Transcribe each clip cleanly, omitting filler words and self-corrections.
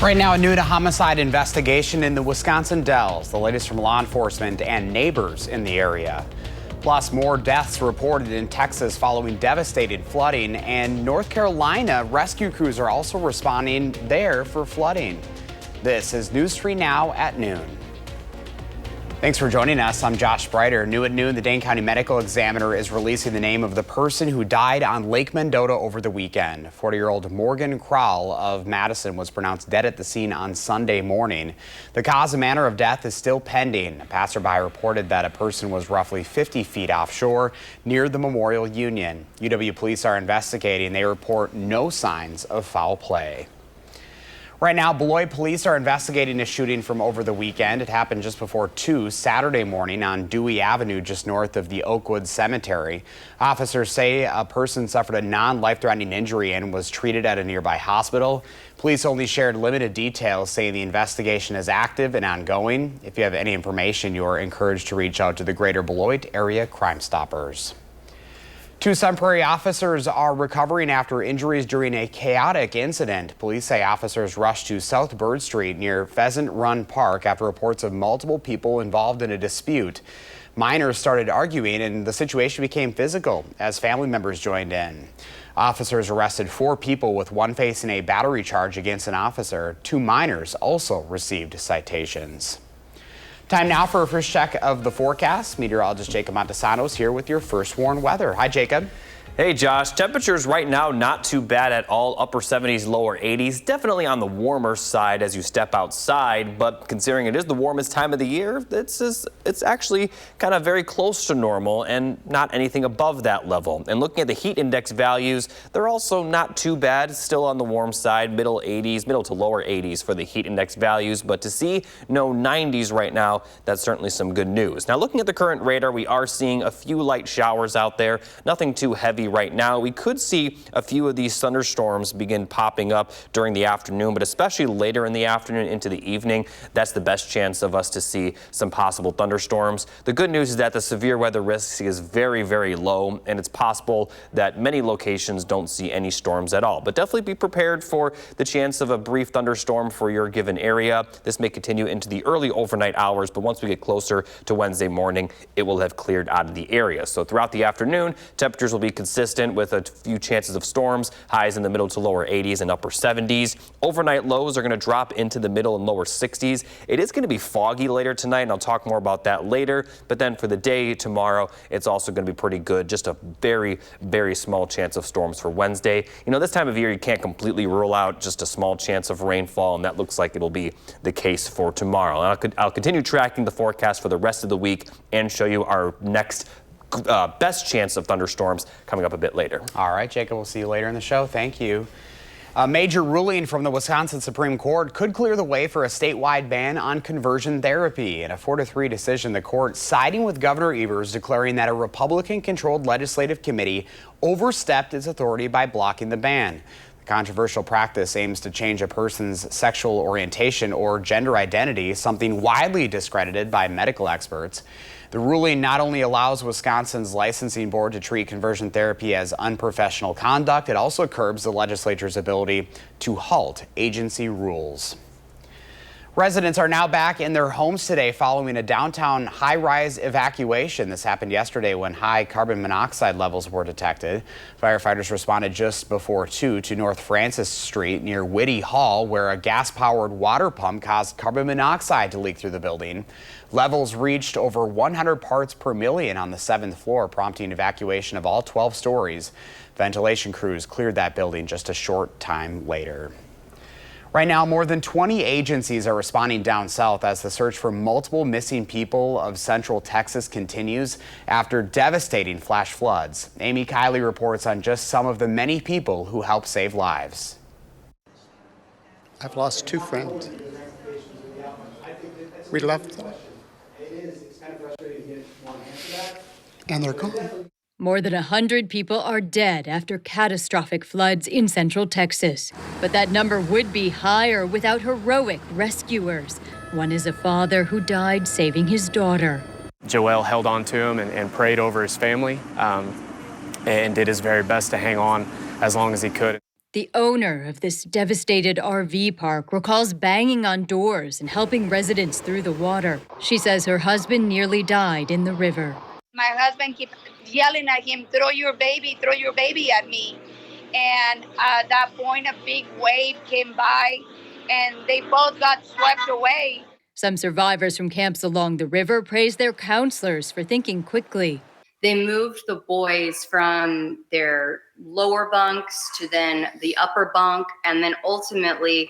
Right now, a new to homicide investigation in the Wisconsin Dells. The latest from law enforcement and neighbors in the area. Plus, more deaths reported in Texas following devastating flooding. And North Carolina rescue crews are also responding there for flooding. This is News 3 Now at noon. Thanks for joining us. I'm Josh Breiter. New at noon, the Dane County Medical Examiner is releasing the name of the person who died on Lake Mendota over the weekend. 40-year-old Morgan Crowell of Madison was pronounced dead at the scene on Sunday morning. The cause and manner of death is still pending. A passerby reported that a person was roughly 50 feet offshore near the Memorial Union. UW police are investigating. They report no signs of foul play. Right now, Beloit police are investigating a shooting from over the weekend. It happened just before 2 Saturday morning on Dewey Avenue, just north of the Oakwood Cemetery. Officers say a person suffered a non-life-threatening injury and was treated at a nearby hospital. Police only shared limited details, saying the investigation is active and ongoing. If you have any information, you are encouraged to reach out to the Greater Beloit Area Crime Stoppers. 2 Sun Prairie officers are recovering after injuries during a chaotic incident. Police say officers rushed to South Bird Street near Pheasant Run Park after reports of multiple people involved in a dispute. Minors started arguing and the situation became physical as family members joined in. Officers arrested 4 people, with one facing a battery charge against an officer. 2 minors also received citations. Time now for a first check of the forecast. Meteorologist Jacob Montesano's here with your first warn weather. Hi, Jacob. Hey, Josh. Temperatures right now not too bad at all. Upper 70s, lower 80s. Definitely on the warmer side as you step outside. But considering it is the warmest time of the year, it's actually kind of very close to normal and not anything above that level. And looking at the heat index values, they're also not too bad. Still on the warm side, middle 80s, middle to lower 80s for the heat index values. But to see no 90s right now, that's certainly some good news. Now, looking at the current radar, we are seeing a few light showers out there. Nothing too heavy right now. We could see a few of these thunderstorms begin popping up during the afternoon, but especially later in the afternoon into the evening, that's the best chance of us to see some possible thunderstorms. The good news is that the severe weather risk is very, very low, and it's possible that many locations don't see any storms at all. But definitely be prepared for the chance of a brief thunderstorm for your given area. This may continue into the early overnight hours, but once we get closer to Wednesday morning, it will have cleared out of the area. So throughout the afternoon, temperatures will be consistent with a few chances of storms, highs in the middle to lower 80s and upper 70s. Overnight lows are going to drop into the middle and lower 60s. It is going to be foggy later tonight, and I'll talk more about that later. But then for the day tomorrow, it's also going to be pretty good. Just a very, very small chance of storms for Wednesday. You know, this time of year, you can't completely rule out just a small chance of rainfall, and that looks like it'll be the case for tomorrow. And I'll continue tracking the forecast for the rest of the week and show you our next best chance of thunderstorms coming up a bit later. All right, Jacob, we'll see you later in the show. Thank you. A major ruling from the Wisconsin Supreme Court could clear the way for a statewide ban on conversion therapy. In a 4-3 decision, the court siding with Governor Evers, declaring that a Republican-controlled legislative committee overstepped its authority by blocking the ban. The controversial practice aims to change a person's sexual orientation or gender identity, something widely discredited by medical experts. The ruling not only allows Wisconsin's licensing board to treat conversion therapy as unprofessional conduct, it also curbs the legislature's ability to halt agency rules. Residents are now back in their homes today following a downtown high-rise evacuation. This happened yesterday when high carbon monoxide levels were detected. Firefighters responded just before 2 to North Francis Street near Whitty Hall, where a gas-powered water pump caused carbon monoxide to leak through the building. Levels reached over 100 parts per million on the 7th floor, prompting evacuation of all 12 stories. Ventilation crews cleared that building just a short time later. Right now, more than 20 agencies are responding down south as the search for multiple missing people of central Texas continues after devastating flash floods. Amy Kiley reports on just some of the many people who helped save lives. I've lost 2 friends. We left them. And they're gone. More than 100 people are dead after catastrophic floods in central Texas. But that number would be higher without heroic rescuers. One is a father who died saving his daughter. Joel held on to him and prayed over his family and did his very best to hang on as long as he could. The owner of this devastated RV park recalls banging on doors and helping residents through the water. She says her husband nearly died in the river. My husband kept yelling at him, throw your baby at me. And at that point, a big wave came by and they both got swept away. Some survivors from camps along the river praise their counselors for thinking quickly. They moved the boys from their lower bunks to then the upper bunk, and then ultimately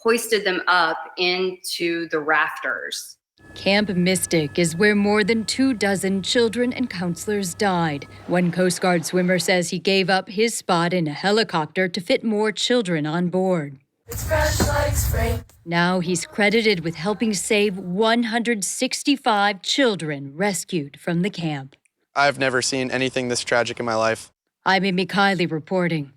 hoisted them up into the rafters. Camp Mystic is where more than 24 children and counselors died. One Coast Guard swimmer says he gave up his spot in a helicopter to fit more children on board. It's fresh like spring. Now he's credited with helping save 165 children rescued from the camp. I've never seen anything this tragic in my life. I'm Amy Kiley reporting.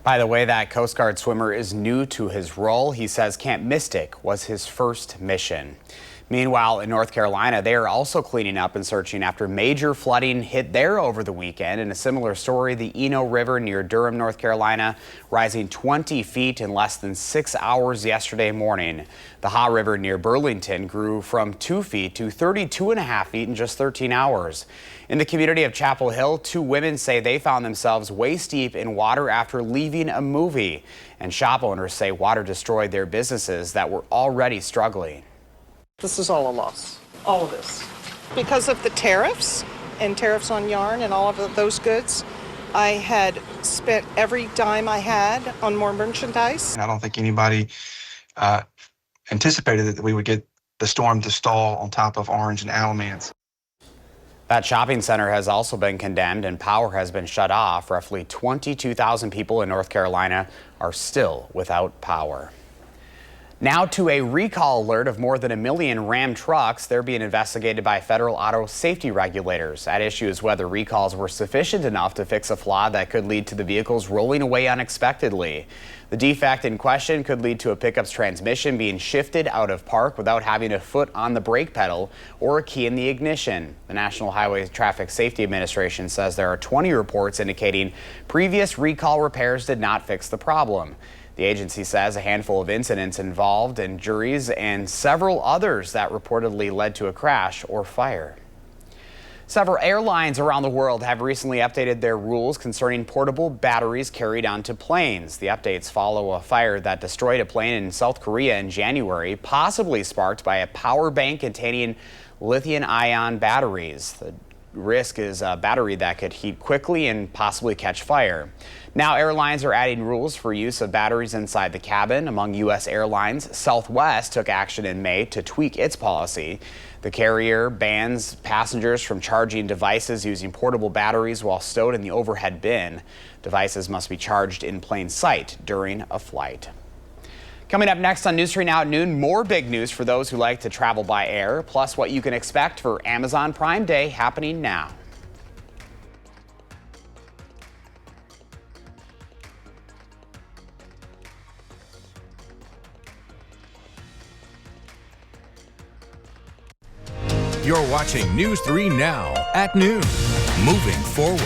By the way, that Coast Guard swimmer is new to his role. He says Camp Mystic was his first mission. Meanwhile, in North Carolina, they are also cleaning up and searching after major flooding hit there over the weekend. In a similar story, the Eno River near Durham, North Carolina, rising 20 feet in less than 6 hours yesterday morning. The Ha River near Burlington grew from 2 feet to 32.5 feet in just 13 hours. In the community of Chapel Hill, 2 women say they found themselves waist deep in water after leaving a movie. And shop owners say water destroyed their businesses that were already struggling. This is all a loss, all of this. Because of the tariffs and tariffs on yarn and all of those goods, I had spent every dime I had on more merchandise. I don't think anybody anticipated that we would get the storm to stall on top of Orange and Alamance. That shopping center has also been condemned and power has been shut off. Roughly 22,000 people in North Carolina are still without power. Now to a recall alert of more than 1 million Ram trucks. They're being investigated by federal auto safety regulators. At issue is whether recalls were sufficient enough to fix a flaw that could lead to the vehicles rolling away unexpectedly. The defect in question could lead to a pickup's transmission being shifted out of park without having a foot on the brake pedal or a key in the ignition. The National Highway Traffic Safety Administration says there are 20 reports indicating previous recall repairs did not fix the problem. The agency says a handful of incidents involved injuries and several others that reportedly led to a crash or fire. Several airlines around the world have recently updated their rules concerning portable batteries carried onto planes. The updates follow a fire that destroyed a plane in South Korea in January, possibly sparked by a power bank containing lithium-ion batteries. The risk is a battery that could heat quickly and possibly catch fire. Now airlines are adding rules for use of batteries inside the cabin. Among U.S. airlines, Southwest took action in May to tweak its policy. The carrier bans passengers from charging devices using portable batteries while stowed in the overhead bin. Devices must be charged in plain sight during a flight. Coming up next on News 3 Now at noon, more big news for those who like to travel by air, plus what you can expect for Amazon Prime Day happening now. You're watching News 3 Now at noon. Moving forward.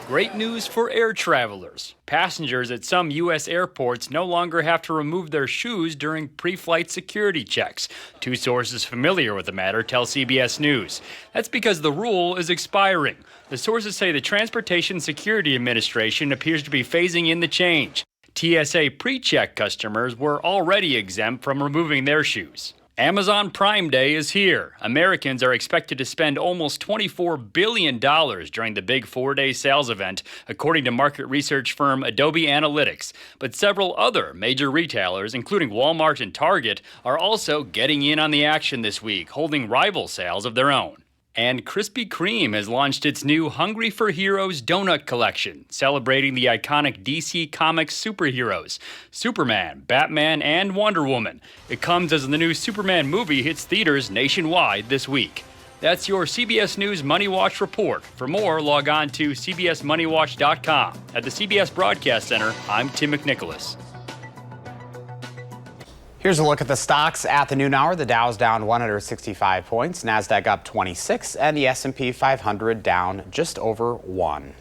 Great news for air travelers. Passengers at some U.S. airports no longer have to remove their shoes during pre-flight security checks. 2 sources familiar with the matter tell CBS News. That's because the rule is expiring. The sources say the Transportation Security Administration appears to be phasing in the change. TSA pre-check customers were already exempt from removing their shoes. Amazon Prime Day is here. Americans are expected to spend almost $24 billion during the big 4-day sales event, according to market research firm Adobe Analytics. But several other major retailers, including Walmart and Target, are also getting in on the action this week, holding rival sales of their own. And Krispy Kreme has launched its new Hungry for Heroes donut collection, celebrating the iconic DC Comics superheroes, Superman, Batman, and Wonder Woman. It comes as the new Superman movie hits theaters nationwide this week. That's your CBS News Money Watch report. For more, log on to cbsmoneywatch.com. At the CBS Broadcast Center, I'm Tim McNicholas. Here's a look at the stocks at the noon hour. The Dow's down 165 points, NASDAQ up 26, and the S&P 500 down just over 1.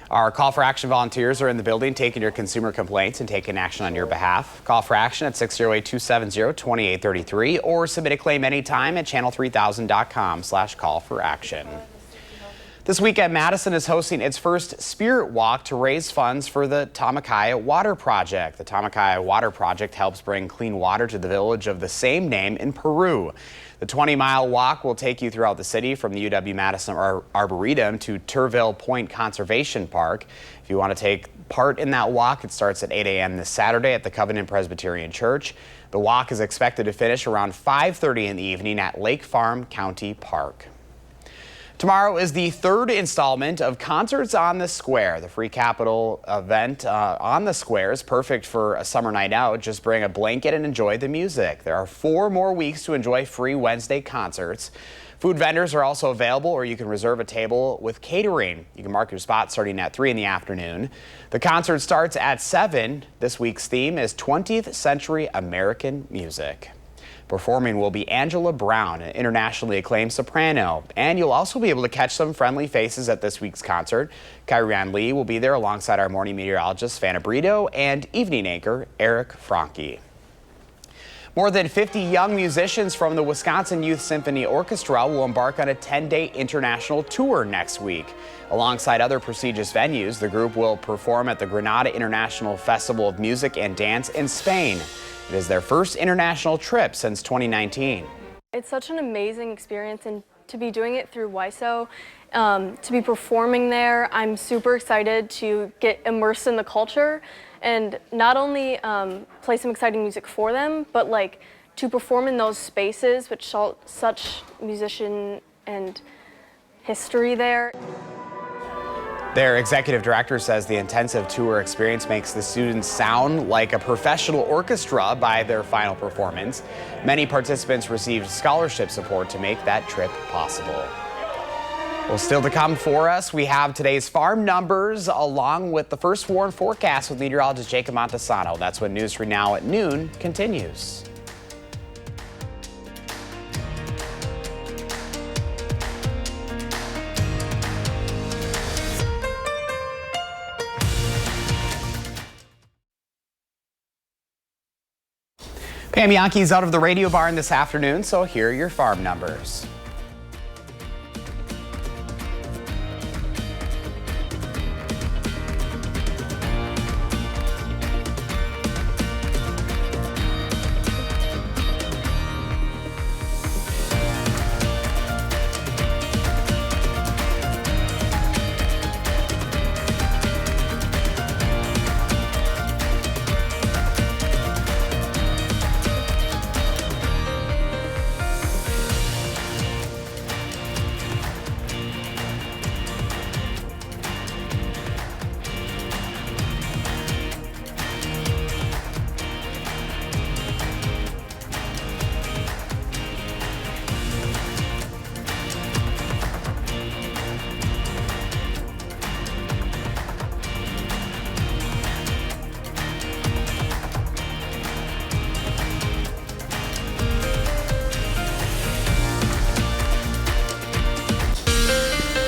Our Call for Action volunteers are in the building taking your consumer complaints and taking action on your behalf. Call for action at 608-270-2833 or submit a claim anytime at channel3000.com/call-for-action. This weekend, Madison is hosting its first Spirit Walk to raise funds for the Tamakaya Water Project. The Tamakaya Water Project helps bring clean water to the village of the same name in Peru. The 20-mile walk will take you throughout the city from the UW-Madison Arboretum to Turville Point Conservation Park. If you want to take part in that walk, it starts at 8 a.m. this Saturday at the Covenant Presbyterian Church. The walk is expected to finish around 5:30 in the evening at Lake Farm County Park. Tomorrow is the third installment of Concerts on the Square. The free Capitol event on the Square is perfect for a summer night out. Just bring a blanket and enjoy the music. There are 4 more weeks to enjoy free Wednesday concerts. Food vendors are also available, or you can reserve a table with catering. You can mark your spot starting at 3 in the afternoon. The concert starts at 7. This week's theme is 20th Century American Music. Performing will be Angela Brown, an internationally acclaimed soprano. And you'll also be able to catch some friendly faces at this week's concert. Kyrian Lee will be there alongside our morning meteorologist, Vanna Brito, and evening anchor, Eric Franke. More than 50 young musicians from the Wisconsin Youth Symphony Orchestra will embark on a 10-day international tour next week. Alongside other prestigious venues, the group will perform at the Granada International Festival of Music and Dance in Spain. It is their first international trip since 2019. It's such an amazing experience, and to be doing it through WISO, to be performing there, I'm super excited to get immersed in the culture and not only play some exciting music for them, but like to perform in those spaces which show such musician and history there. Their executive director says the intensive tour experience makes the students sound like a professional orchestra by their final performance. Many participants received scholarship support to make that trip possible. Well, still to come for us, we have today's farm numbers along with the first warn forecast with meteorologist Jacob Montesano. That's when News 3 Now at noon continues. Pam Yankee's out of the radio barn this afternoon, so here are your farm numbers.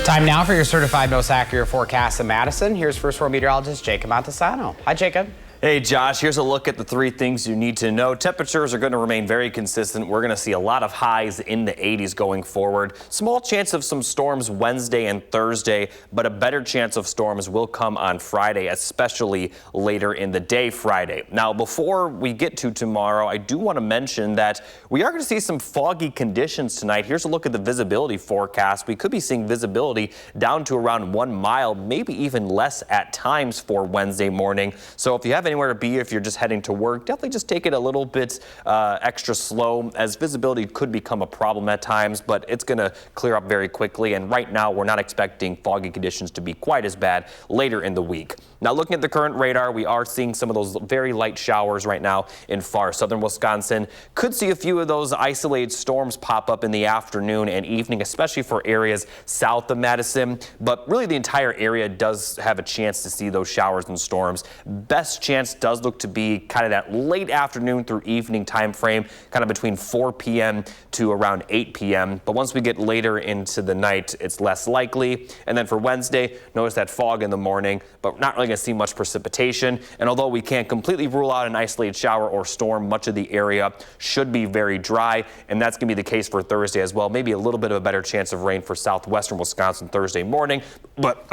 Time now for your certified most accurate forecast in Madison. Here's first warn meteorologist Jacob Montesano. Hi, Jacob. Hey, Josh, here's a look at the 3 things you need to know. Temperatures are going to remain very consistent. We're going to see a lot of highs in the 80s going forward. Small chance of some storms Wednesday and Thursday, but a better chance of storms will come on Friday, especially later in the day Friday. Now, before we get to tomorrow, I do want to mention that we are going to see some foggy conditions tonight. Here's a look at the visibility forecast. We could be seeing visibility down to around 1 mile, maybe even less at times for Wednesday morning. So if you have anywhere to be, if you're just heading to work, definitely just take it a little bit extra slow, as visibility could become a problem at times, but it's going to clear up very quickly. And right now, we're not expecting foggy conditions to be quite as bad later in the week. Now, looking at the current radar, we are seeing some of those very light showers right now in far southern Wisconsin. Could see a few of those isolated storms pop up in the afternoon and evening, especially for areas south of Madison. But really, the entire area does have a chance to see those showers and storms. Best chance chance does look to be kind of that late afternoon through evening time frame, kind of between 4 p.m. to around 8 p.m. But once we get later into the night, it's less likely. And then for Wednesday, notice that fog in the morning, but not really going to see much precipitation. And although we can't completely rule out an isolated shower or storm, much of the area should be very dry, and that's going to be the case for Thursday as well. Maybe a little bit of a better chance of rain for southwestern Wisconsin Thursday morning, but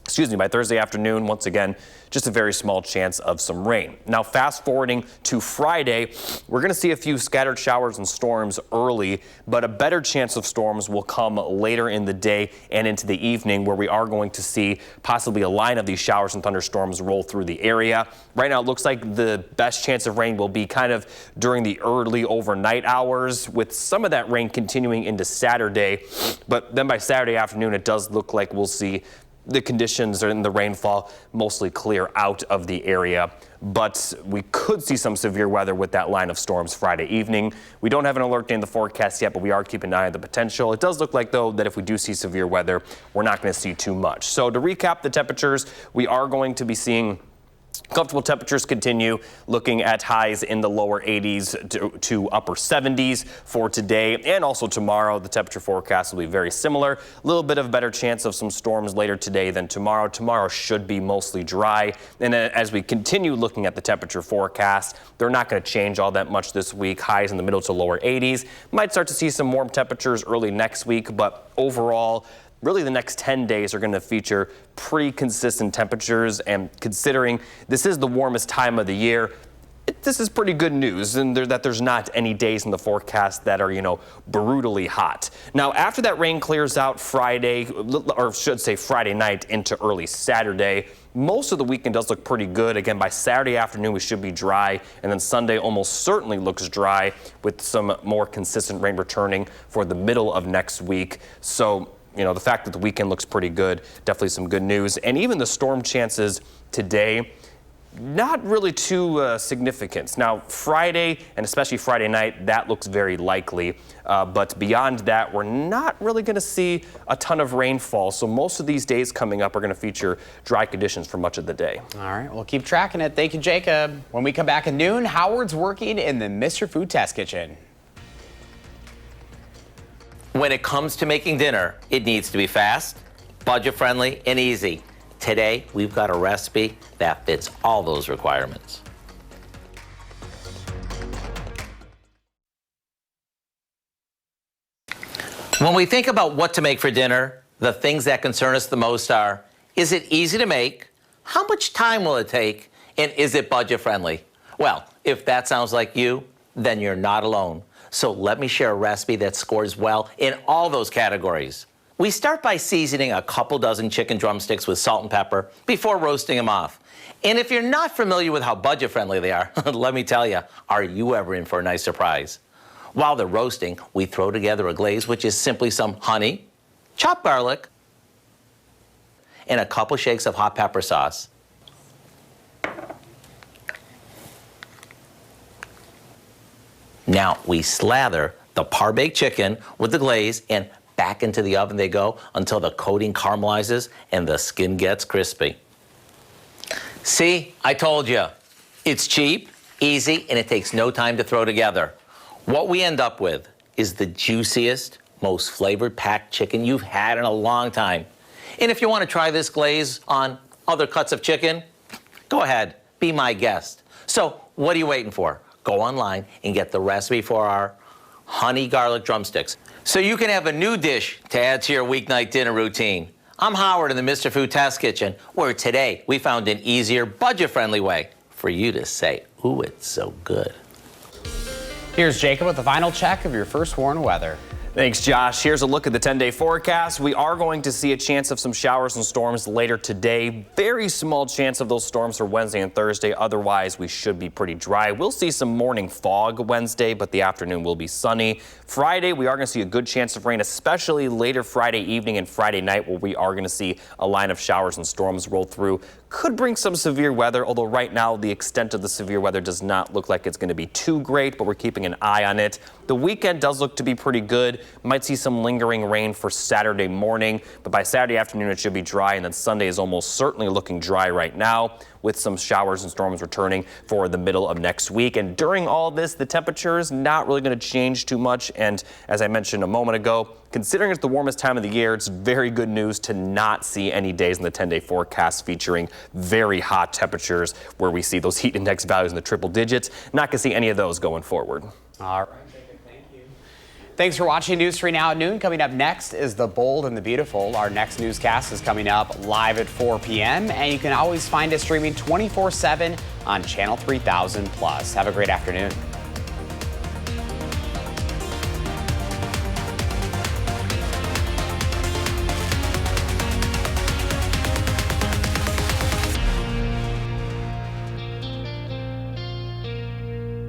excuse me, by Thursday afternoon, once again, just a very small chance of some rain. Now, fast forwarding to Friday, we're going to see a few scattered showers and storms early, but a better chance of storms will come later in the day and into the evening, where we are going to see possibly a line of these showers and thunderstorms roll through the area. Right now, it looks like the best chance of rain will be kind of during the early overnight hours, with some of that rain continuing into Saturday. But then by Saturday afternoon, it does look like we'll see the conditions and the rainfall mostly clear out of the area, but we could see some severe weather with that line of storms Friday evening. We don't have an alert day in the forecast yet, but we are keeping an eye on the potential. It does look like, though, that if we do see severe weather, we're not going to see too much. So to recap the temperatures, we are going to be seeing comfortable temperatures continue, looking at highs in the lower 80s to upper 70s for today and also tomorrow. The temperature forecast will be very similar. A little bit of a better chance of some storms later today than tomorrow. Tomorrow should be mostly dry. And as we continue looking at the temperature forecast, they're not going to change all that much this week. Highs in the middle to lower 80s. Might start to see some warm temperatures early next week, but overall, really the next 10 days are going to feature pretty consistent temperatures, and considering this is the warmest time of the year, this is pretty good news, and that there's not any days in the forecast that are, brutally hot. Now, after that rain clears out Friday, or should say Friday night into early Saturday, most of the weekend does look pretty good. Again, by Saturday afternoon, we should be dry, and then Sunday almost certainly looks dry with some more consistent rain returning for the middle of next week. So, the fact that the weekend looks pretty good, definitely some good news. And even the storm chances today, not really too significant. Now, Friday, and especially Friday night, that looks very likely. But beyond that, we're not really going to see a ton of rainfall. So most of these days coming up are going to feature dry conditions for much of the day. All right, we'll keep tracking it. Thank you, Jacob. When we come back at noon, Howard's working in the Mr. Food Test Kitchen. When it comes to making dinner, it needs to be fast, budget-friendly, and easy. Today, we've got a recipe that fits all those requirements. When we think about what to make for dinner, the things that concern us the most are, is it easy to make? How much time will it take? And is it budget-friendly? Well, if that sounds like you, then you're not alone. So let me share a recipe that scores well in all those categories. We start by seasoning a couple dozen chicken drumsticks with salt and pepper before roasting them off. And if you're not familiar with how budget-friendly they are, let me tell you, are you ever in for a nice surprise? While they're roasting, we throw together a glaze, which is simply some honey, chopped garlic, and a couple shakes of hot pepper sauce. Now we slather the par-baked chicken with the glaze, and back into the oven they go until the coating caramelizes and the skin gets crispy. See, I told you. It's cheap, easy, and it takes no time to throw together. What we end up with is the juiciest, most flavored packed chicken you've had in a long time. And if you want to try this glaze on other cuts of chicken, go ahead, be my guest. So what are you waiting for? Go online and get the recipe for our honey garlic drumsticks, so you can have a new dish to add to your weeknight dinner routine. I'm Howard in the Mr. Food Test Kitchen, where today we found an easier, budget-friendly way for you to say, ooh, it's so good. Here's Jacob with the final check of your first warn weather. Thanks, Josh. Here's a look at the 10-day forecast. We are going to see a chance of some showers and storms later today. Very small chance of those storms for Wednesday and Thursday. Otherwise, we should be pretty dry. We'll see some morning fog Wednesday, but the afternoon will be sunny. Friday, we are going to see a good chance of rain, especially later Friday evening and Friday night, where we are going to see a line of showers and storms roll through. Could bring some severe weather, although right now the extent of the severe weather does not look like it's going to be too great, but we're keeping an eye on it. The weekend does look to be pretty good. Might see some lingering rain for Saturday morning, but by Saturday afternoon it should be dry, and then Sunday is almost certainly looking dry right now, with some showers and storms returning for the middle of next week. And during all this, the temperature is not really going to change too much. And as I mentioned a moment ago, considering it's the warmest time of the year, it's very good news to not see any days in the 10-day forecast featuring very hot temperatures where we see those heat index values in the triple digits. Not going to see any of those going forward. All right. Thanks for watching News 3 Now at noon. Coming up next is The Bold and the Beautiful. Our next newscast is coming up live at 4 p.m. And you can always find us streaming 24/7 on Channel 3000+. Have a great afternoon.